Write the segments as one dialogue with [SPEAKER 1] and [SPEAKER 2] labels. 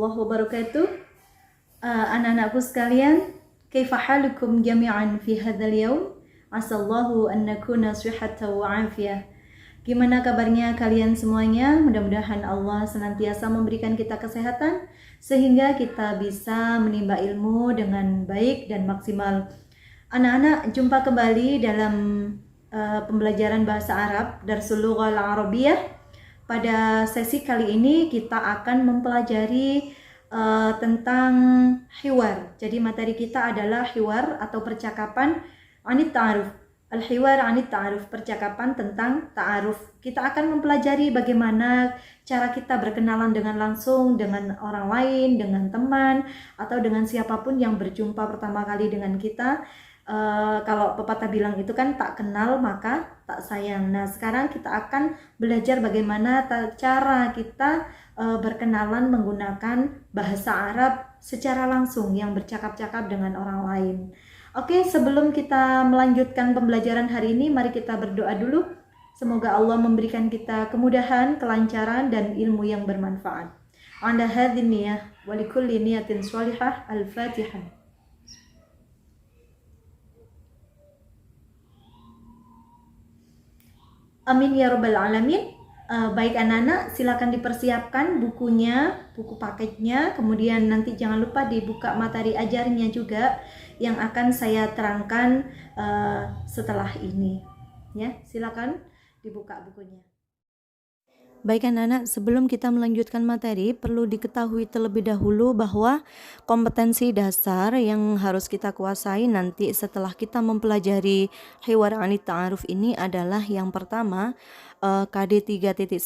[SPEAKER 1] warahmatullahi wabarakatuh. Anak-anakku sekalian, kaifa halukum jami'an fi hadzal yaum? Asallahu an nakuna sihhatan wa afiyah. Gimana kabarnya kalian semuanya? Mudah-mudahan Allah senantiasa memberikan kita kesehatan sehingga kita bisa menimba ilmu dengan baik dan maksimal. Anak-anak, jumpa kembali dalam pembelajaran bahasa Arab Darsul Lughal Arabiyah. Pada sesi kali ini kita akan mempelajari tentang hiwar. Jadi materi kita adalah hiwar atau percakapan anit ta'aruf. Al-hiwar anit ta'aruf, percakapan tentang ta'aruf. Kita akan mempelajari bagaimana cara kita berkenalan dengan langsung dengan orang lain, dengan teman, atau dengan siapapun yang berjumpa pertama kali dengan kita. Kalau pepatah bilang itu kan tak kenal maka tak sayang. Nah, sekarang kita akan belajar bagaimana cara kita berkenalan menggunakan bahasa Arab secara langsung yang bercakap-cakap dengan orang lain. Oke, sebelum kita melanjutkan pembelajaran hari ini, mari kita berdoa dulu. Semoga Allah memberikan kita kemudahan, kelancaran, dan ilmu yang bermanfaat. Ala hadzal niyah wa likulli niyatin shalihah. Al-Fatihah. Amin ya rabbal alamin. Baik anak-anak, silakan dipersiapkan bukunya, buku paketnya. Kemudian nanti jangan lupa dibuka materi ajarnya juga yang akan saya terangkan setelah ini. Ya, silakan dibuka bukunya. Baik anak-anak, sebelum kita melanjutkan materi, perlu diketahui terlebih dahulu bahwa kompetensi dasar yang harus kita kuasai nanti setelah kita mempelajari hiwar anit ta'aruf ini adalah yang pertama, KD 3.1,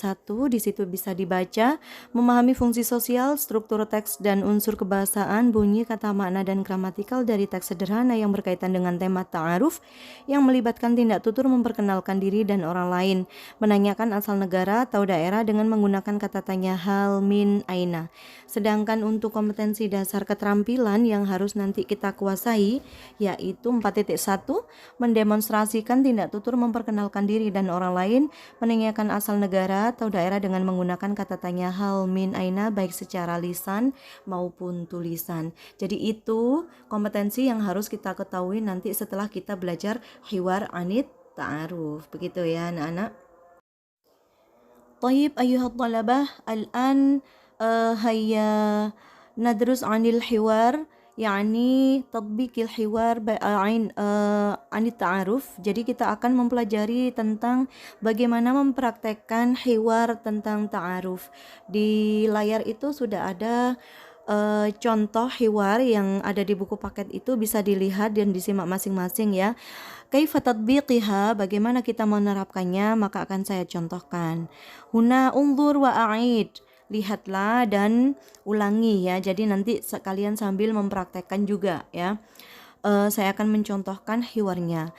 [SPEAKER 1] di situ bisa dibaca, memahami fungsi sosial, struktur teks dan unsur kebahasaan, bunyi, kata, makna, dan gramatikal dari teks sederhana yang berkaitan dengan tema ta'aruf yang melibatkan tindak tutur memperkenalkan diri dan orang lain, menanyakan asal negara atau daerah dengan menggunakan kata tanya hal, min, aina. Sedangkan untuk kompetensi dasar keterampilan yang harus nanti kita kuasai yaitu 4.1, mendemonstrasikan tindak tutur memperkenalkan diri dan orang lain, menanyakan asal negara atau daerah dengan menggunakan kata tanya hal, min, aina baik secara lisan maupun tulisan. Jadi itu kompetensi yang harus kita ketahui nanti setelah kita belajar hiwar anit ta'aruf. Begitu ya anak-anak. طيب أيها الطلبة الآن هيا ندرس عن الحوار يعني تطبيق الحوار عن التعارف. Jadi kita akan mempelajari tentang bagaimana mempraktekkan hiwar tentang ta'aruf. Di layar itu sudah ada contoh hiwar yang ada di buku paket itu, bisa dilihat dan disimak masing-masing ya. Kaifa tatbiqiha, bagaimana kita menerapkannya, maka akan saya contohkan. Huna unzur wa a'id, lihatlah dan ulangi ya. Jadi nanti kalian sambil mempraktekkan juga ya. Saya akan mencontohkan hiwarnya.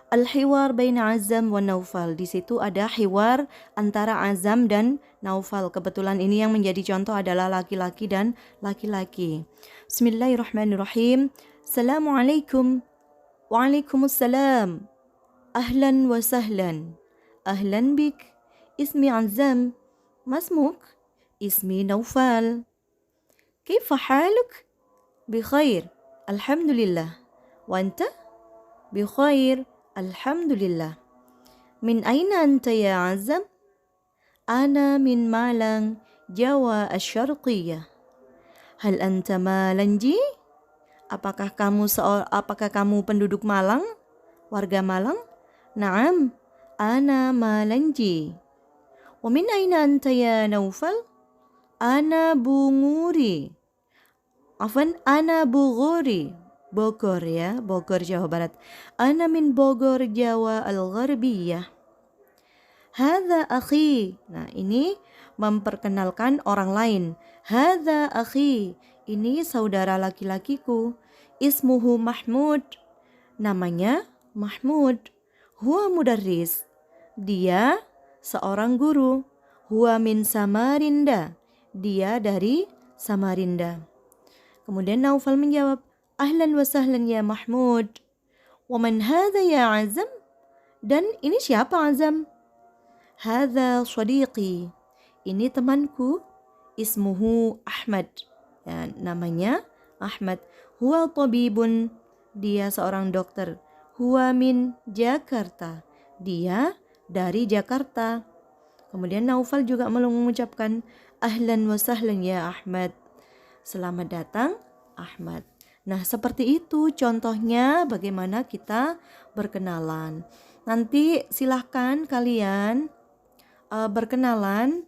[SPEAKER 1] Al-hiwar baina Azam wa Naufal. Di situ ada hiwar antara Azam dan Naufal. Kebetulan ini yang menjadi contoh adalah laki-laki dan laki-laki. Bismillahirrahmanirrahim. Assalamualaikum. Waalaikumsalam. Ahlan wa sahlan. Ahlan bik. Ismi Azam. Masmuk? Ismi Naufal. Kaifa haluk? Bikhair. Alhamdulillah. Wa anta? Bikhair. Alhamdulillah. Min aina anta ya Azam? Ana min Malang, Jawa Asy-Syarqiyyah. Hal anta Malanji? Apakah kamu penduduk Malang? Warga Malang? Naam, ana Malanji. Wa min aina anta ya Naufal? Ana Bunguri. Afwan, ana Bughuri. Bogor ya, Bogor Jawa Barat. Ana min Bogor Jawa Al-Gharbiyah. Hadza akhi. Nah, ini memperkenalkan orang lain. Hadza akhi. Ini saudara laki-lakiku. Ismuhu Mahmud. Namanya Mahmud. Huwa mudarris. Dia seorang guru. Huwa min Samarinda. Dia dari Samarinda. Kemudian Naufal menjawab, Ahlan wa sahlan ya Mahmud. Wa man hadha ya Azam? Dan ini siapa Azam? Hadha shadiqi. Ini temanku. Ismuhu Ahmad. Ya, namanya Ahmad. Huwa tabibun, dia seorang dokter. Huwa min Jakarta, dia dari Jakarta. Kemudian Naufal juga mengucapkan ahlan wa sahlan ya Ahmad. Selamat datang Ahmad. Nah, seperti itu contohnya bagaimana kita berkenalan. Nanti silahkan kalian berkenalan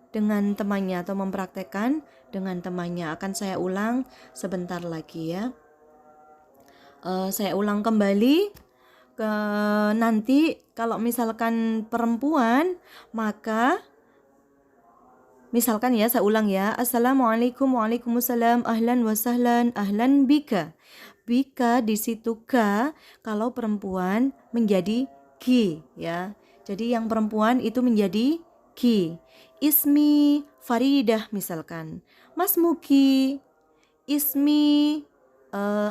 [SPEAKER 1] dengan temannya atau mempraktekkan dengan temannya. Akan saya ulang sebentar lagi ya. Saya ulang kembali. Nanti kalau misalkan perempuan, maka misalkan ya, saya ulang ya. Assalamualaikum, waalaikumsalam, ahlan wa sahlan, ahlan bika. Bika di situ ka, kalau perempuan menjadi ki ya. Jadi yang perempuan itu menjadi ki. Ismi Faridah misalkan. Mas Muki, ismi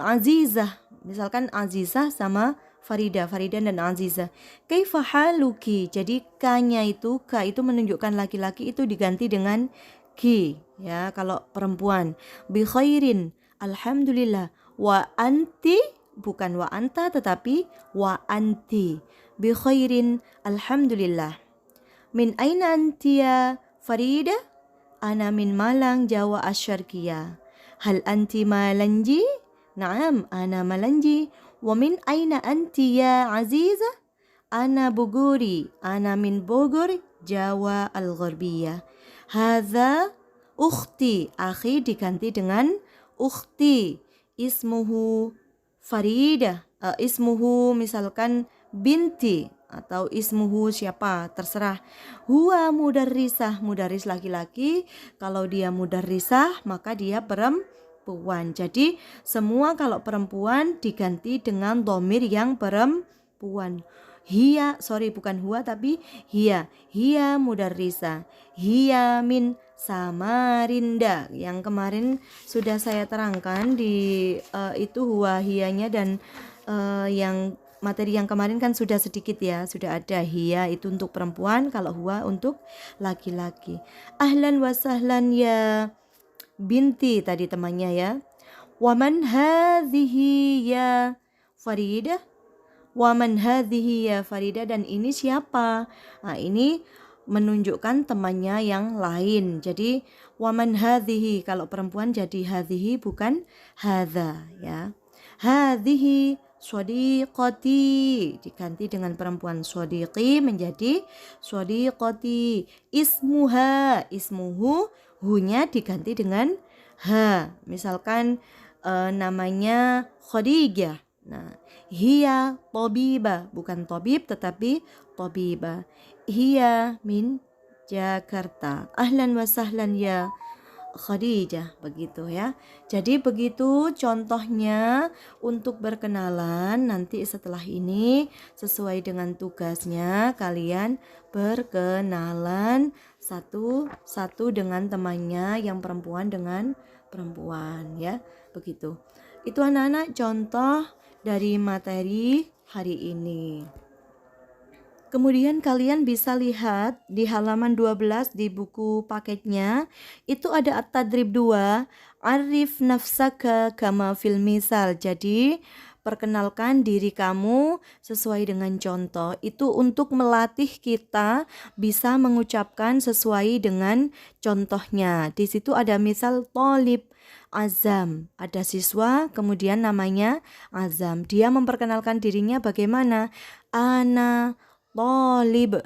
[SPEAKER 1] Azizah. Misalkan Azizah sama Farida dan Azizah. Kaifa haluki? Jadi ka-nya itu, ka itu menunjukkan laki-laki, itu diganti dengan ki ya kalau perempuan. Bi khairin, alhamdulillah. Wa anti, bukan wa anta tetapi wa anti. Bi khairin, alhamdulillah. Min aina anti ya Farida? Ana min Malang, Jawa Asyarqiyah. Hal anti Malanji? Naam, ana Malanji. Wa min aina anti ya Azizah? Ana Buguri. Ana min Bogor, Jawa Al-Gharbiyah. Hadza ukhti. Akhi diganti dengan ukhti. Ismuhu Farida. Ismuhu misalkan binti atau ismuhu siapa, terserah. Huwa mudarrisah, mudarris laki-laki. Kalau dia mudarrisah maka dia perempuan. Jadi semua kalau perempuan diganti dengan dhamir yang perempuan. Hiya, bukan huwa tapi hiya. Hiya mudarrisah. Hiya min Samarinda. Yang kemarin sudah saya terangkan di itu huwa hiyanya, dan yang materi yang kemarin kan sudah sedikit ya, sudah ada. Hiya itu untuk perempuan, kalau huwa untuk laki-laki. Ahlan wa sahlan ya binti tadi temannya ya. Waman hadhihi ya Faridah? Waman hadhihi ya Faridah, dan ini siapa? Nah, ini menunjukkan temannya yang lain. Jadi waman hadhihi kalau perempuan jadi hadhihi bukan hadza ya. Hadhihi shadiqati diganti dengan perempuan. Shadiqi menjadi shadiqati. Ismuha, ismuhu, hu-nya diganti dengan ha. Misalkan namanya Khadijah. Nah, hiya tabiba, bukan tabib tetapi tabiba. Hiya min Jakarta. Ahlan wa sahlan ya Khadijah, begitu ya. Jadi begitu contohnya untuk berkenalan. Nanti setelah ini sesuai dengan tugasnya kalian berkenalan satu-satu dengan temannya yang perempuan dengan perempuan ya. Begitu. Itu anak-anak contoh dari materi hari ini. Kemudian kalian bisa lihat di halaman 12 di buku paketnya, itu ada at-tadrib 2, arif nafsaka kama fil misal. Jadi perkenalkan diri kamu sesuai dengan contoh. Itu untuk melatih kita bisa mengucapkan sesuai dengan contohnya. Di situ ada misal Thalib Azam, ada siswa kemudian namanya Azam. Dia memperkenalkan dirinya bagaimana? Ana Thalib,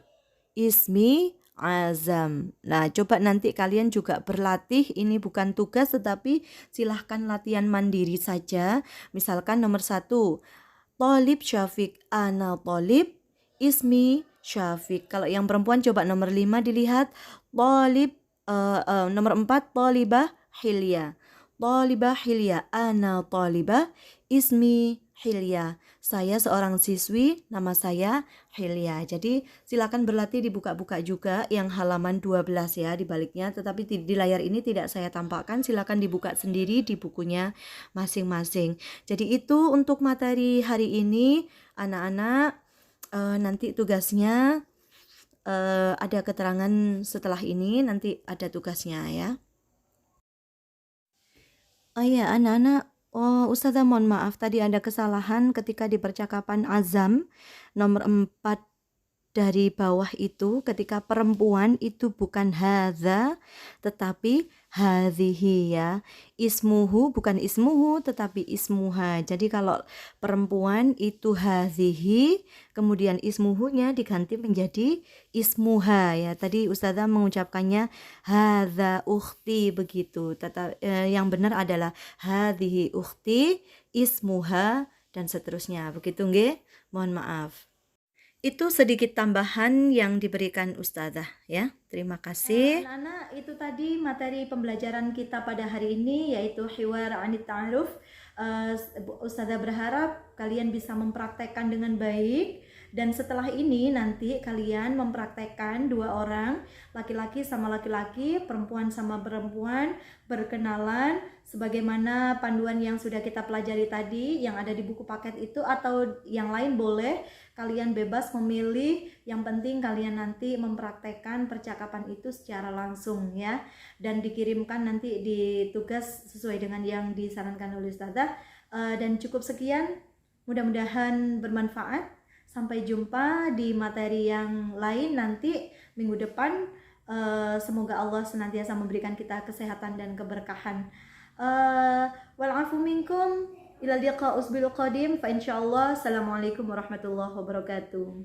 [SPEAKER 1] ismi Azam. Nah, coba nanti kalian juga berlatih. Ini bukan tugas tetapi silahkan latihan mandiri saja. Misalkan nomor 1, Thalib Syafiq, ana Thalib, ismi Syafiq. Kalau yang perempuan coba nomor 5 dilihat. Thalib nomor 4, Thalibah Hilya. Thalibah Hilya, ana Thalibah, ismi Hilya. Saya seorang siswi, nama saya Hilya. Jadi silakan berlatih, dibuka-buka juga yang halaman 12 ya di baliknya. Tetapi di layar ini tidak saya tampakkan, silakan dibuka sendiri di bukunya masing-masing. Jadi itu untuk materi hari ini anak-anak. Nanti tugasnya ada keterangan setelah ini, nanti ada tugasnya ya. Oh iya, anak-anak, Ustazah mohon maaf tadi ada kesalahan ketika di percakapan azam nomor 4 dari bawah itu ketika perempuan itu bukan hadza tetapi hadhihi ya. Ismuhu bukan ismuhu tetapi ismuha. Jadi kalau perempuan itu hadhihi kemudian ismuhunya diganti menjadi ismuha ya. Tadi Ustazah mengucapkannya hadza ukhti begitu. Yang benar adalah hadhihi ukhti ismuha dan seterusnya. Begitu nggih? Mohon maaf. Itu sedikit tambahan yang diberikan Ustazah ya. Terima kasih. Anak-anak, itu tadi materi pembelajaran kita pada hari ini yaitu hiwar anit ta'aruf. Ustazah berharap kalian bisa mempraktekkan dengan baik dan setelah ini nanti kalian mempraktekkan 2 orang, laki-laki sama laki-laki, perempuan sama perempuan, berkenalan sebagaimana panduan yang sudah kita pelajari tadi yang ada di buku paket itu, atau yang lain boleh, kalian bebas memilih, yang penting kalian nanti mempraktekkan percakapan itu secara langsung ya, dan dikirimkan nanti di tugas sesuai dengan yang disarankan oleh Ustazah. Dan cukup sekian, mudah-mudahan bermanfaat. Sampai jumpa di materi yang lain nanti minggu depan. Semoga Allah senantiasa memberikan kita kesehatan dan keberkahan. Wal-afu minkum ila liqa usbil qadim fa insyaallah. Assalamualaikum warahmatullahi wabarakatuh.